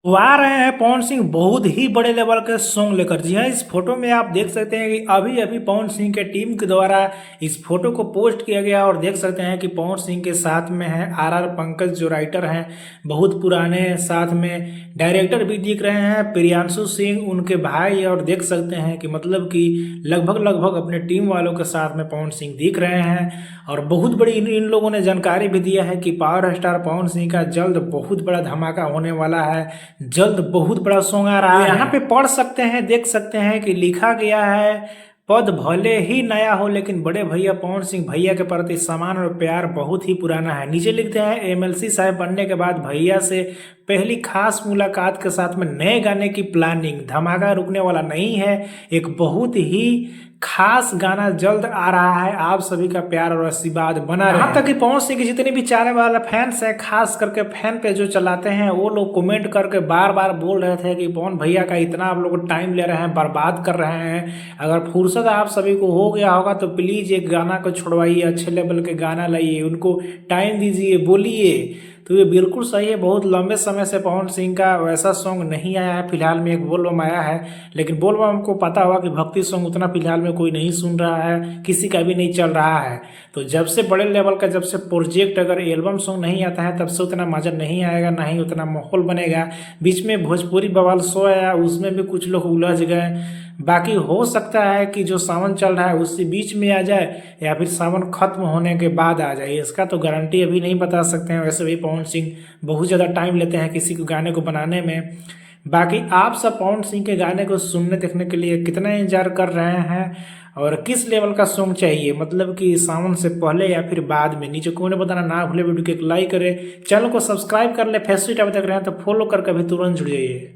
वो आ रहे हैं पवन सिंह बहुत ही बड़े लेवल के सॉन्ग लेकर। जी हाँ, इस फोटो में आप देख सकते हैं कि अभी अभी पवन सिंह के टीम के द्वारा इस फोटो को पोस्ट किया गया और देख सकते हैं कि पवन सिंह के साथ में है आर पंकज जो राइटर हैं बहुत पुराने, साथ में डायरेक्टर भी दिख रहे हैं प्रियांशु सिंह उनके भाई, और देख सकते हैं कि मतलब कि लगभग लगभग अपने टीम वालों के साथ में पवन सिंह दिख रहे हैं। और बहुत बड़ी इन लोगों ने जानकारी भी दिया है कि पावर स्टार पवन सिंह का जल्द बहुत बड़ा धमाका होने वाला है, जल्द बहुत बड़ा सॉन्ग आ रहा है। यहाँ पे पढ़ सकते हैं, देख सकते हैं कि लिखा गया है पद भले ही नया हो लेकिन बड़े भैया पवन सिंह भैया के प्रति सम्मान और प्यार बहुत ही पुराना है। नीचे लिखते हैं एमएलसी साहब बनने के बाद भैया से पहली खास मुलाकात के साथ में नए गाने की प्लानिंग, धमाका रुकने वाला नहीं है, एक बहुत ही खास गाना जल्द आ रहा है, आप सभी का प्यार और आशीर्वाद बना रहे। यहाँ तक कि पवन सिंह के जितने भी चाहने वाले फैंस हैं, खास करके फैन पे जो चलाते हैं, वो लोग कमेंट करके बार बार बोल रहे थे कि पवन भैया का इतना आप लोग टाइम ले रहे हैं, बर्बाद कर रहे हैं, अगर फुर्सत आप सभी को हो गया होगा तो प्लीज एक गाना को छुड़वाइए, अच्छे लेवल के गाना लाइए, उनको टाइम दीजिए, बोलिए। तो ये बिल्कुल सही है, बहुत लंबे समय से पवन सिंह का वैसा सॉन्ग नहीं आया है। फिलहाल में एक बोलबम आया है, लेकिन बोलबम हमको पता हुआ कि भक्ति सॉन्ग उतना फिलहाल में कोई नहीं सुन रहा है, किसी का भी नहीं चल रहा है। तो जब से बड़े लेवल का जब से प्रोजेक्ट अगर एल्बम सॉन्ग नहीं आता है तब से उतना मजा नहीं आएगा, ना ही उतना माहौल बनेगा। बीच में भोजपुरी बवाल शो आया, उसमें भी कुछ लोग उलझ गए। बाकी हो सकता है कि जो सावन चल रहा है उसी बीच में आ जाए या फिर सावन खत्म होने के बाद आ जाए, इसका तो गारंटी अभी नहीं बता सकते हैं। वैसे भी पवन सिंह बहुत ज़्यादा टाइम लेते हैं किसी को गाने को बनाने में। बाकी आप सब पवन सिंह के गाने को सुनने देखने के लिए कितना इंतजार कर रहे हैं और किस लेवल का सॉन्ग चाहिए, मतलब कि सावन से पहले या फिर बाद में, नीचे कमेंट बताना ना भूले। वीडियो को एक लाइक करें, चैनल को सब्सक्राइब कर ले, फेसबुक तक रहे हैं तो फॉलो करके भी तुरंत जुड़ जाइए।